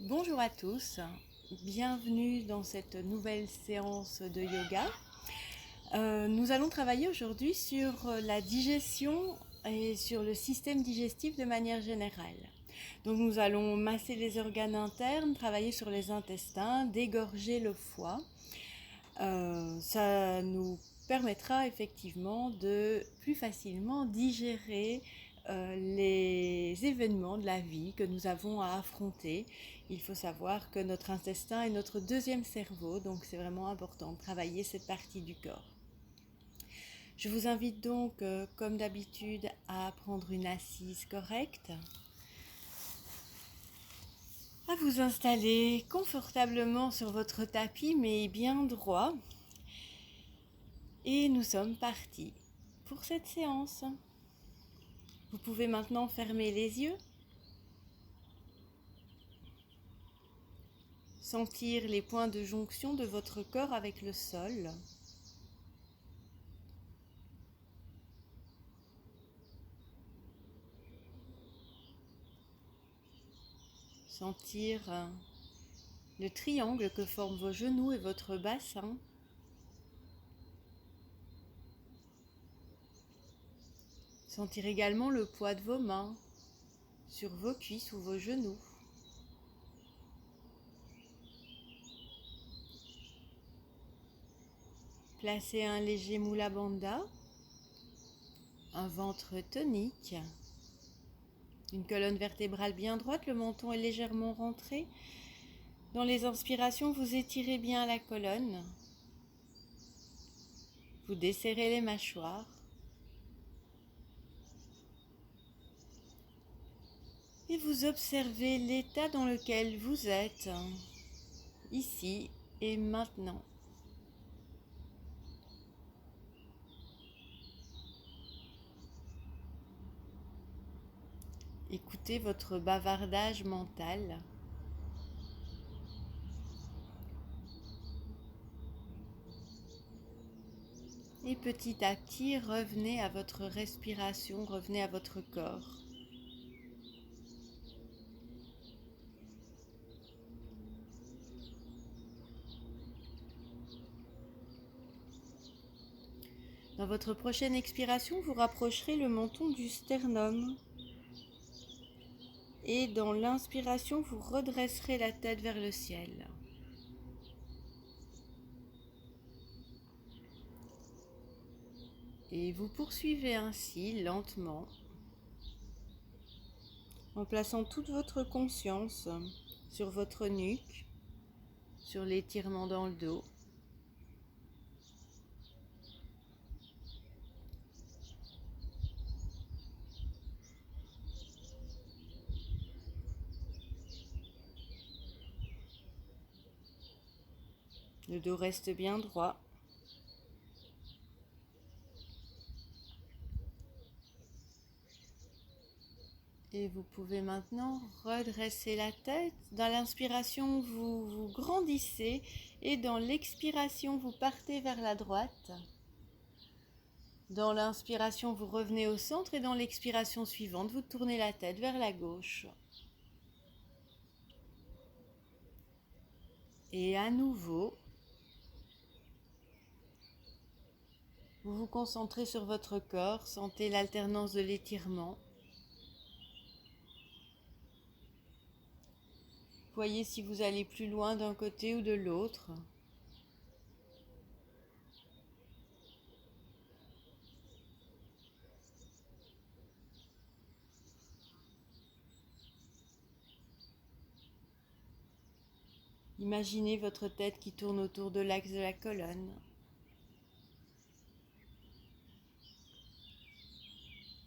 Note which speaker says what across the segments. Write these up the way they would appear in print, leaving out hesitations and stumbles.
Speaker 1: Bonjour à tous, bienvenue dans cette nouvelle séance de yoga. Nous allons travailler aujourd'hui sur la digestion et sur le système digestif de manière générale. Donc nous allons masser les organes internes, travailler sur les intestins, dégorger le foie. Ça nous permettra effectivement de plus facilement digérer les événements de la vie que nous avons à affronter. Il faut savoir que notre intestin est notre deuxième cerveau, donc c'est vraiment important de travailler cette partie du corps. Je vous invite donc, comme d'habitude, à prendre une assise correcte, à vous installer confortablement sur votre tapis, mais bien droit. Et nous sommes partis pour cette séance. Vous pouvez maintenant fermer les yeux, sentir les points de jonction de votre corps avec le sol. Sentir le triangle que forment vos genoux et votre bassin. Sentir également le poids de vos mains sur vos cuisses ou vos genoux. Placez un léger Mula Bandha, un ventre tonique, une colonne vertébrale bien droite, le menton est légèrement rentré. Dans les inspirations, vous étirez bien la colonne. Vous desserrez les mâchoires. Et vous observez l'état dans lequel vous êtes, ici et maintenant. Écoutez votre bavardage mental. Et petit à petit, revenez à votre respiration, revenez à votre corps. Dans votre prochaine expiration, vous rapprocherez le menton du sternum. Et dans l'inspiration, vous redresserez la tête vers le ciel. Et vous poursuivez ainsi lentement, en plaçant toute votre conscience sur votre nuque, sur l'étirement dans le dos. Le dos reste bien droit. Et vous pouvez maintenant redresser la tête. Dans l'inspiration, vous vous grandissez et dans l'expiration, vous partez vers la droite. Dans l'inspiration, vous revenez au centre et dans l'expiration suivante, vous tournez la tête vers la gauche. Et à nouveau, vous vous concentrez sur votre corps, sentez l'alternance de l'étirement. Voyez si vous allez plus loin d'un côté ou de l'autre. Imaginez votre tête qui tourne autour de l'axe de la colonne.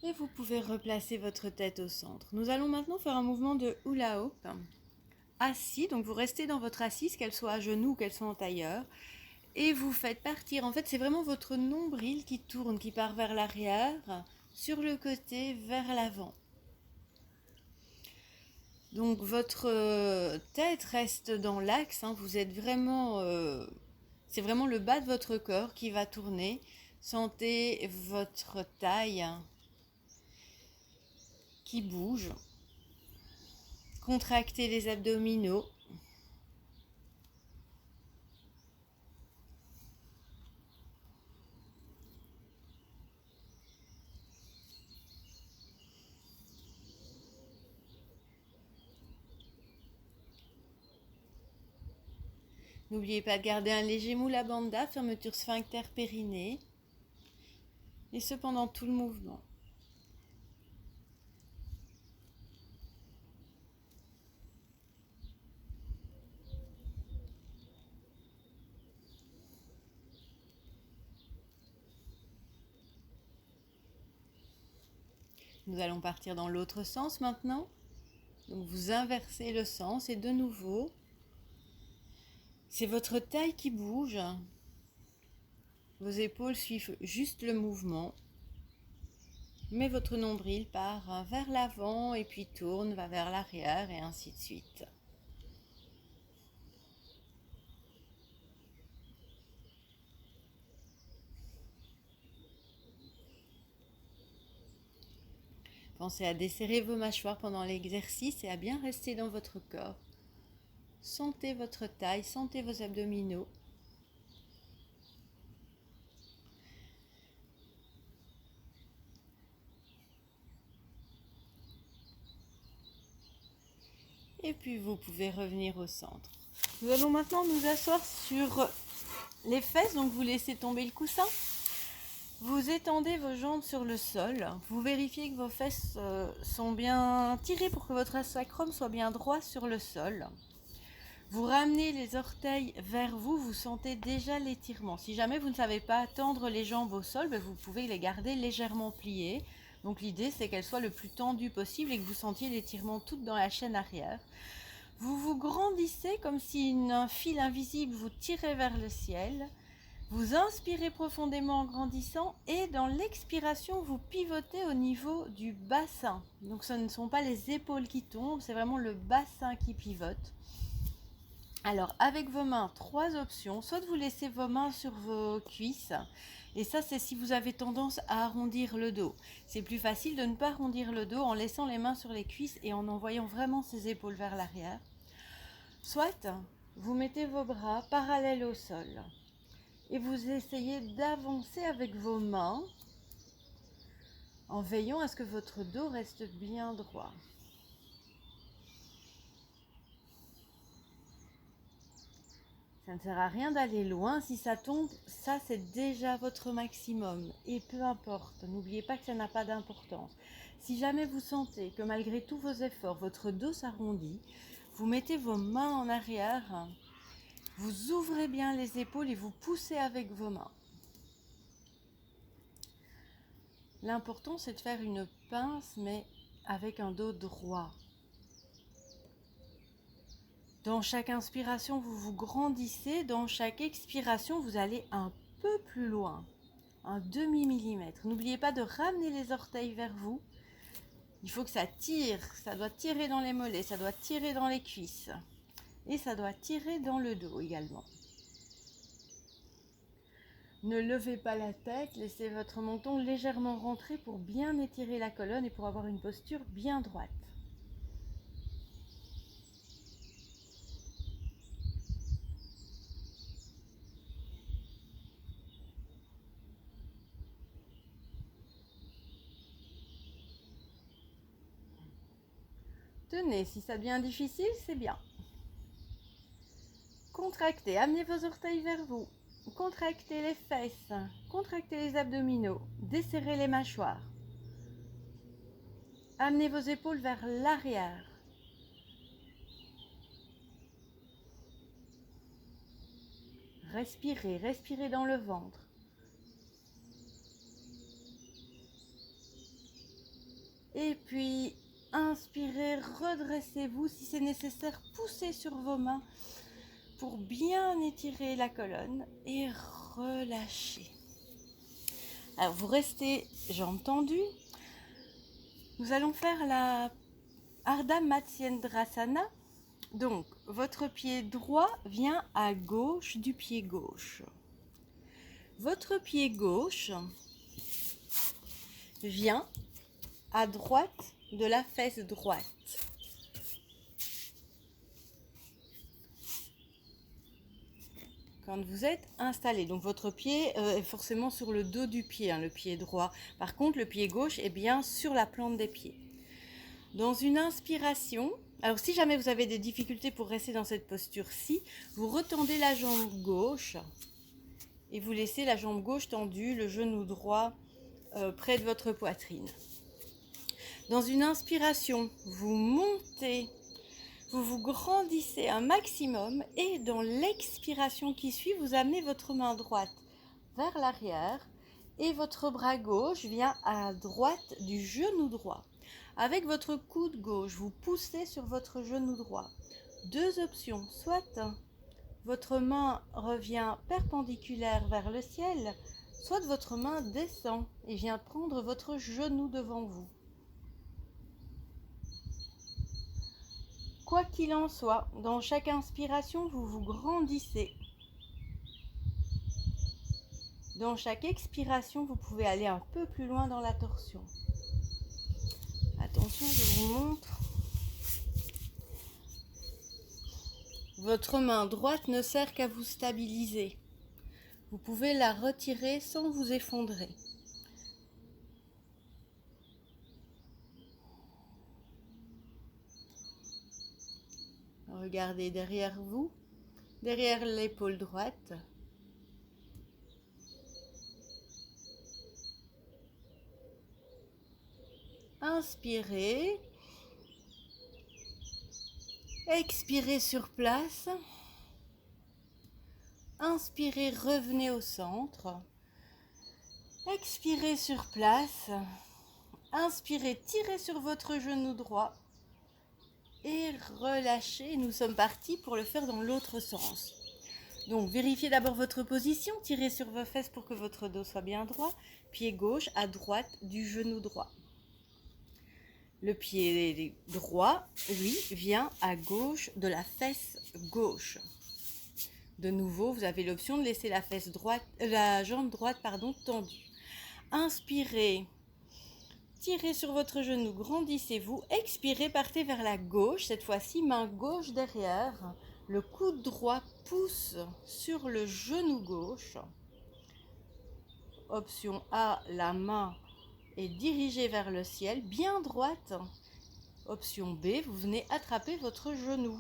Speaker 1: Et vous pouvez replacer votre tête au centre. Nous allons maintenant faire un mouvement de hula hoop. Assis, donc vous restez dans votre assise, qu'elle soit à genoux ou qu'elle soit en tailleur. Et vous faites partir, en fait c'est vraiment votre nombril qui tourne, qui part vers l'arrière, sur le côté, vers l'avant. Donc votre tête reste dans l'axe, vous êtes vraiment, c'est vraiment le bas de votre corps qui va tourner. Sentez votre taille qui bouge. Contractez les abdominaux. N'oubliez pas de garder un léger moula bandha, fermeture sphincter périnée. Et ce pendant tout le mouvement. Nous allons partir dans l'autre sens maintenant. Donc vous inversez le sens et de nouveau, c'est votre taille qui bouge. Vos épaules suivent juste le mouvement. Mais votre nombril part vers l'avant et puis tourne, va vers l'arrière et ainsi de suite. Pensez à desserrer vos mâchoires pendant l'exercice et à bien rester dans votre corps. Sentez votre taille, sentez vos abdominaux. Et puis vous pouvez revenir au centre. Nous allons maintenant nous asseoir sur les fesses, donc vous laissez tomber le coussin. Vous étendez vos jambes sur le sol. Vous vérifiez que vos fesses sont bien tirées pour que votre sacrum soit bien droit sur le sol. Vous ramenez les orteils vers vous, vous sentez déjà l'étirement. Si jamais vous ne savez pas tendre les jambes au sol, vous pouvez les garder légèrement pliées. Donc l'idée c'est qu'elles soient le plus tendues possible et que vous sentiez l'étirement tout dans la chaîne arrière. Vous vous grandissez comme si un fil invisible vous tirait vers le ciel. Vous inspirez profondément en grandissant et dans l'expiration, vous pivotez au niveau du bassin. Donc ce ne sont pas les épaules qui tombent, c'est vraiment le bassin qui pivote. Alors avec vos mains, 3 options. Soit vous laissez vos mains sur vos cuisses. Et ça, c'est si vous avez tendance à arrondir le dos. C'est plus facile de ne pas arrondir le dos en laissant les mains sur les cuisses et en envoyant vraiment ses épaules vers l'arrière. Soit vous mettez vos bras parallèles au sol. Et vous essayez d'avancer avec vos mains en veillant à ce que votre dos reste bien droit. Ça ne sert à rien d'aller loin. Si ça tombe, ça c'est déjà votre maximum. Et peu importe, n'oubliez pas que ça n'a pas d'importance. Si jamais vous sentez que malgré tous vos efforts, votre dos s'arrondit, vous mettez vos mains en arrière. Vous ouvrez bien les épaules et vous poussez avec vos mains. L'important, c'est de faire une pince, mais avec un dos droit. Dans chaque inspiration, vous vous grandissez. Dans chaque expiration, vous allez un peu plus loin, un demi-millimètre. N'oubliez pas de ramener les orteils vers vous. Il faut que ça tire. Ça doit tirer dans les mollets, ça doit tirer dans les cuisses. Et ça doit tirer dans le dos également. Ne levez pas la tête, laissez votre menton légèrement rentrer pour bien étirer la colonne et pour avoir une posture bien droite. Tenez, si ça devient difficile, c'est bien. Contractez, amenez vos orteils vers vous. Contractez les fesses, contractez les abdominaux, desserrez les mâchoires. Amenez vos épaules vers l'arrière. Respirez, respirez dans le ventre. Et puis, inspirez, redressez-vous. Si c'est nécessaire, poussez sur vos mains pour bien étirer la colonne et relâchez. Alors, vous restez jambes tendues. Nous allons faire la Ardha Matsyendrasana. Donc, votre pied droit vient à gauche du pied gauche. Votre pied gauche vient à droite de la fesse droite. quand vous êtes installé. Donc votre pied est forcément sur le dos du pied, hein, le pied droit. Par contre, le pied gauche est bien sur la plante des pieds. Dans une inspiration, alors si jamais vous avez des difficultés pour rester dans cette posture-ci, vous retendez la jambe gauche et vous laissez la jambe gauche tendue, le genou droit près de votre poitrine. Dans une inspiration, vous montez, vous vous grandissez un maximum et dans l'expiration qui suit, vous amenez votre main droite vers l'arrière et votre bras gauche vient à droite du genou droit. Avec votre coude gauche, vous poussez sur votre genou droit. Deux options, soit votre main revient perpendiculaire vers le ciel, soit votre main descend et vient prendre votre genou devant vous. Quoi qu'il en soit, dans chaque inspiration, vous vous grandissez. Dans chaque expiration, vous pouvez aller un peu plus loin dans la torsion. Attention, je vous montre. Votre main droite ne sert qu'à vous stabiliser. Vous pouvez la retirer sans vous effondrer. Regardez derrière vous, derrière l'épaule droite. Inspirez. Expirez sur place. Inspirez, revenez au centre. Expirez sur place. Inspirez, tirez sur votre genou droit. Et relâchez. Nous sommes partis pour le faire dans l'autre sens. Donc, vérifiez d'abord votre position. Tirez sur vos fesses pour que votre dos soit bien droit. Pied gauche à droite du genou droit. Le pied droit, lui, vient à gauche de la fesse gauche. De nouveau, vous avez l'option de laisser la jambe droite tendue. Inspirez, tirez sur votre genou, grandissez-vous. Expirez, partez vers la gauche. Cette fois-ci, main gauche derrière. Le coude droit pousse sur le genou gauche. Option A, la main est dirigée vers le ciel, bien droite. Option B, vous venez attraper votre genou.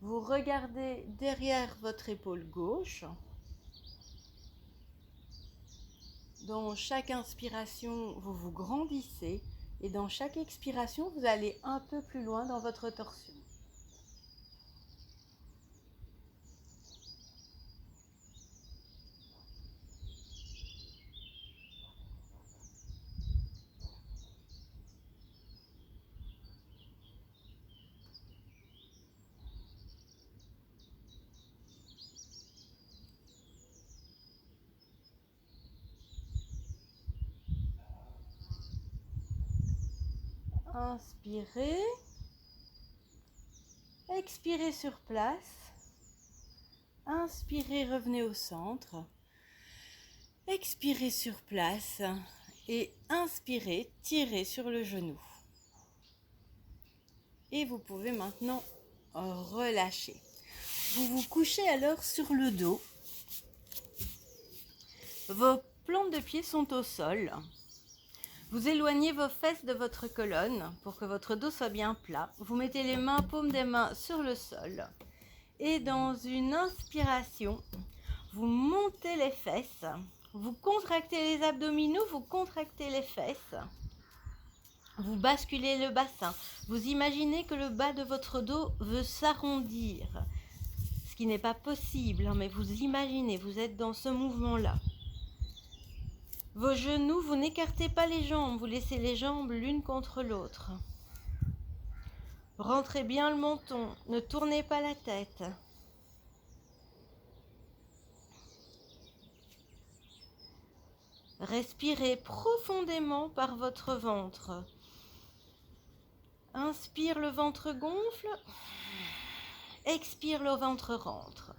Speaker 1: Vous regardez derrière votre épaule gauche. Dans chaque inspiration, vous vous grandissez et dans chaque expiration, vous allez un peu plus loin dans votre torsion. Inspirez, expirez sur place, inspirez, revenez au centre, expirez sur place et inspirez, tirez sur le genou. Et vous pouvez maintenant relâcher. Vous vous couchez alors sur le dos. Vos plantes de pied sont au sol. Vous éloignez vos fesses de votre colonne pour que votre dos soit bien plat. Vous mettez les mains, paumes des mains sur le sol. Et dans une inspiration, vous montez les fesses. Vous contractez les abdominaux, vous contractez les fesses. Vous basculez le bassin. Vous imaginez que le bas de votre dos veut s'arrondir. Ce qui n'est pas possible, mais vous imaginez, vous êtes dans ce mouvement-là. Vos genoux, vous n'écartez pas les jambes, vous laissez les jambes l'une contre l'autre. Rentrez bien le menton, ne tournez pas la tête. Respirez profondément par votre ventre. Inspire, le ventre gonfle. Expire, le ventre rentre.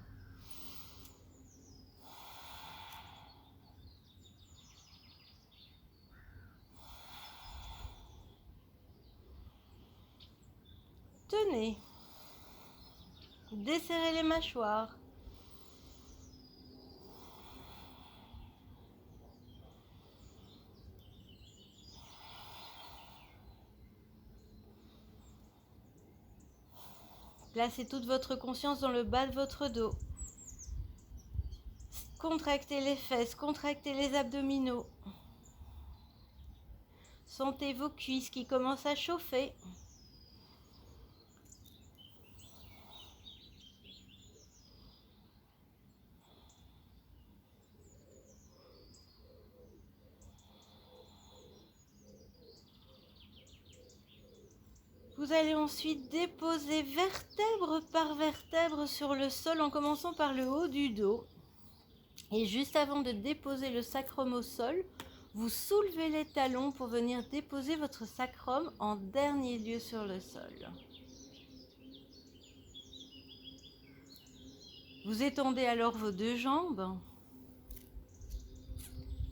Speaker 1: tenez. Desserrez les mâchoires. Placez toute votre conscience dans le bas de votre dos. Contractez les fesses, contractez les abdominaux. Sentez vos cuisses qui commencent à chauffer. Vous allez ensuite déposer vertèbre par vertèbre sur le sol en commençant par le haut du dos. Et juste avant de déposer le sacrum au sol, vous soulevez les talons pour venir déposer votre sacrum en dernier lieu sur le sol. Vous étendez alors vos deux jambes.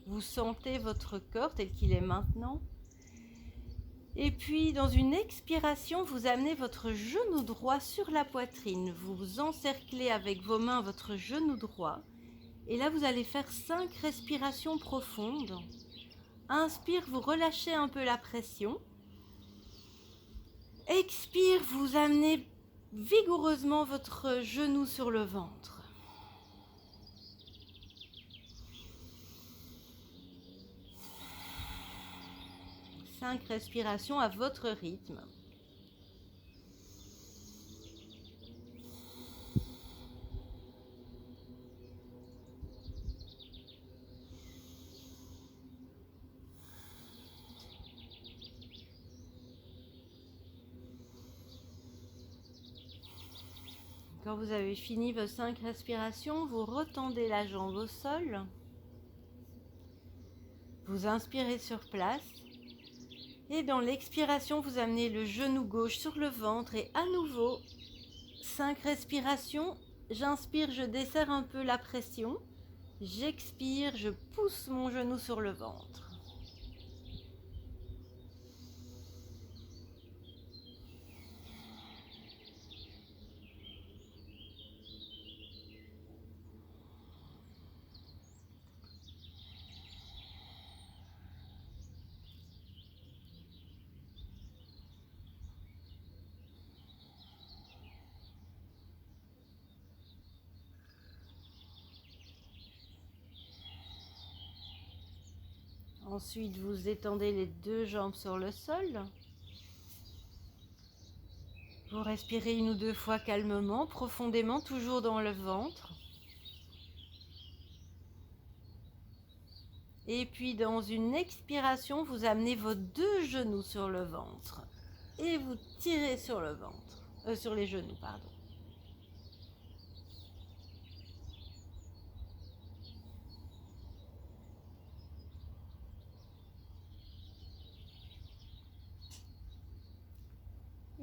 Speaker 1: Vous sentez votre corps tel qu'il est maintenant. Et puis, dans une expiration, vous amenez votre genou droit sur la poitrine. Vous encerclez avec vos mains votre genou droit. Et là, vous allez faire 5 respirations profondes. Inspire, vous relâchez un peu la pression. Expire, vous amenez vigoureusement votre genou sur le ventre. 5 respirations à votre rythme. Quand vous avez fini vos 5 respirations, vous retendez la jambe au sol. Vous inspirez sur place. Et dans l'expiration, vous amenez le genou gauche sur le ventre et à nouveau, 5 respirations. J'inspire, je desserre un peu la pression. J'expire, je pousse mon genou sur le ventre. Ensuite, vous étendez les 2 jambes sur le sol. Vous respirez 1 ou 2 fois calmement, profondément, toujours dans le ventre. Et puis, dans une expiration, vous amenez vos 2 genoux sur le ventre. Et vous tirez sur le ventre, sur les genoux, pardon.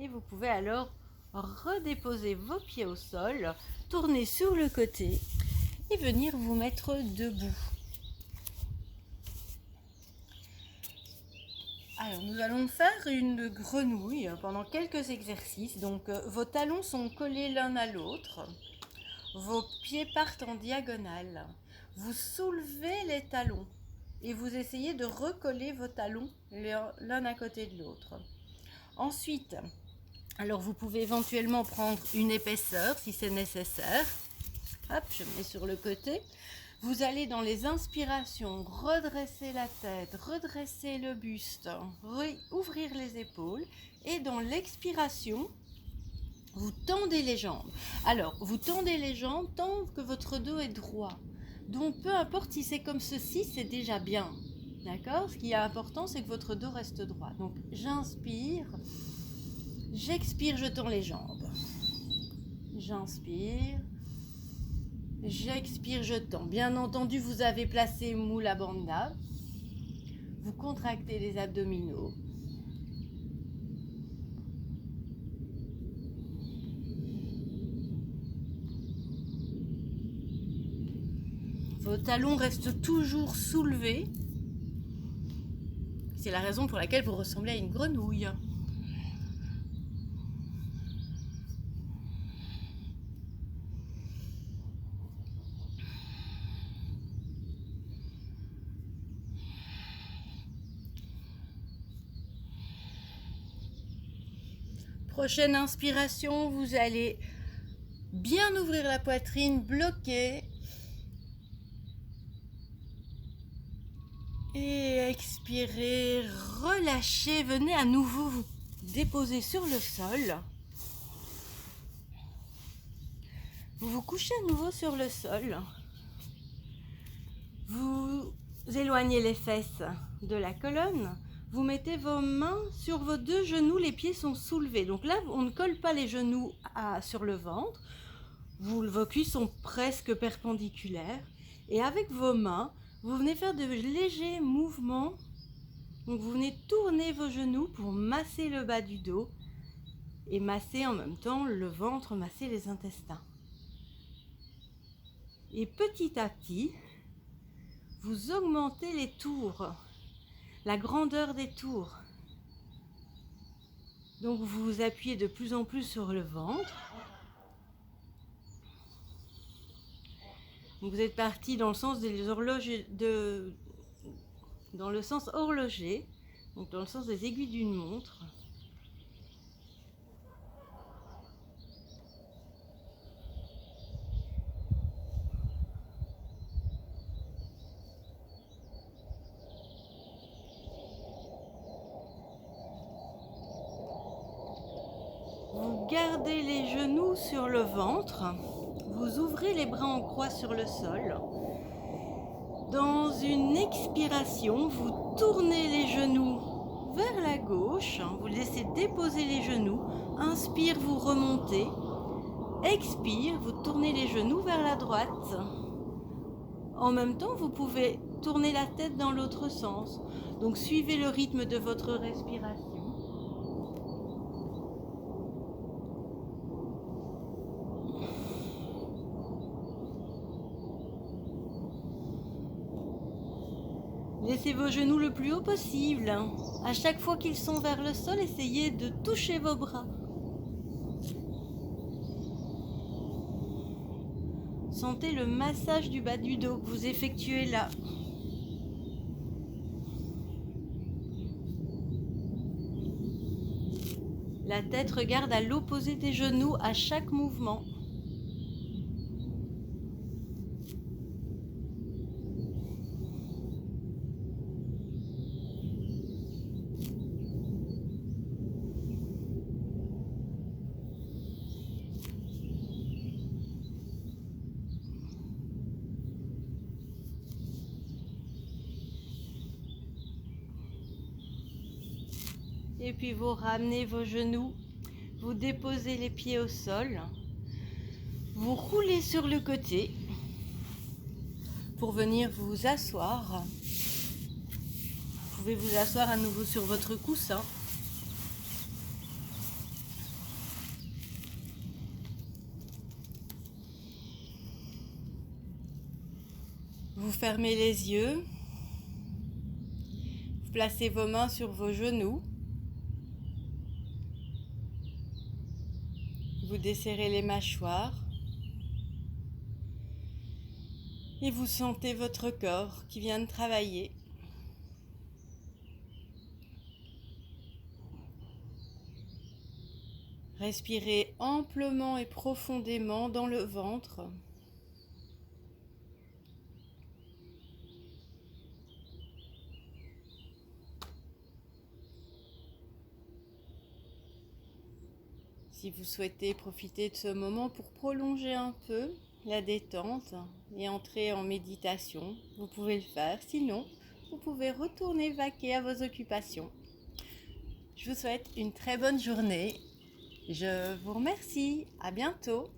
Speaker 1: Et vous pouvez alors redéposer vos pieds au sol, tourner sur le côté et venir vous mettre debout. Alors nous allons faire une grenouille pendant quelques exercices. Donc vos talons sont collés l'un à l'autre, vos pieds partent en diagonale. Vous soulevez les talons et vous essayez de recoller vos talons l'un à côté de l'autre. Ensuite, alors vous pouvez éventuellement prendre une épaisseur si c'est nécessaire. Hop, je mets sur le côté. Vous allez dans les inspirations redresser la tête, redresser le buste, ouvrir les épaules. Et dans l'expiration, vous tendez les jambes. Alors, vous tendez les jambes tant que votre dos est droit. Donc, peu importe si c'est comme ceci, c'est déjà bien. D'accord ? Ce qui est important, c'est que votre dos reste droit. Donc, j'inspire. J'expire, je tends les jambes. J'inspire. J'expire, je tends. Bien entendu, vous avez placé Mula Bandha. Vous contractez les abdominaux. Vos talons restent toujours soulevés. C'est la raison pour laquelle vous ressemblez à une grenouille. Prochaine inspiration, vous allez bien ouvrir la poitrine, bloquer. Et expirez, relâchez, venez à nouveau vous déposer sur le sol. Vous vous couchez à nouveau sur le sol. Vous éloignez les fesses de la colonne. Vous mettez vos mains sur vos deux genoux, les pieds sont soulevés. Donc là, on ne colle pas les genoux sur le ventre. Vos cuisses sont presque perpendiculaires. Et avec vos mains, vous venez faire de légers mouvements. Donc vous venez tourner vos genoux pour masser le bas du dos et masser en même temps le ventre, masser les intestins. Et petit à petit, vous augmentez les tours, la grandeur des tours. Donc vous vous appuyez de plus en plus sur le ventre. Donc vous êtes parti dans le sens des horloges dans le sens horloger, donc dans le sens des aiguilles d'une montre. Vous gardez les genoux sur le ventre, vous ouvrez les bras en croix sur le sol. Dans une expiration, vous tournez les genoux vers la gauche, vous laissez déposer les genoux. Inspire, vous remontez. Expire, vous tournez les genoux vers la droite. En même temps, vous pouvez tourner la tête dans l'autre sens. Donc suivez le rythme de votre respiration. Laissez vos genoux le plus haut possible. À chaque fois qu'ils sont vers le sol, essayez de toucher vos bras. Sentez le massage du bas du dos que vous effectuez là. La tête regarde à l'opposé des genoux à chaque mouvement. Et puis vous ramenez vos genoux, vous déposez les pieds au sol, vous roulez sur le côté pour venir vous asseoir. Vous pouvez vous asseoir à nouveau sur votre coussin. Vous fermez les yeux, vous placez vos mains sur vos genoux. Vous desserrez les mâchoires et vous sentez votre corps qui vient de travailler. Respirez amplement et profondément dans le ventre. Si vous souhaitez profiter de ce moment pour prolonger un peu la détente et entrer en méditation, vous pouvez le faire. Sinon, vous pouvez retourner vaquer à vos occupations. Je vous souhaite une très bonne journée. Je vous remercie. À bientôt.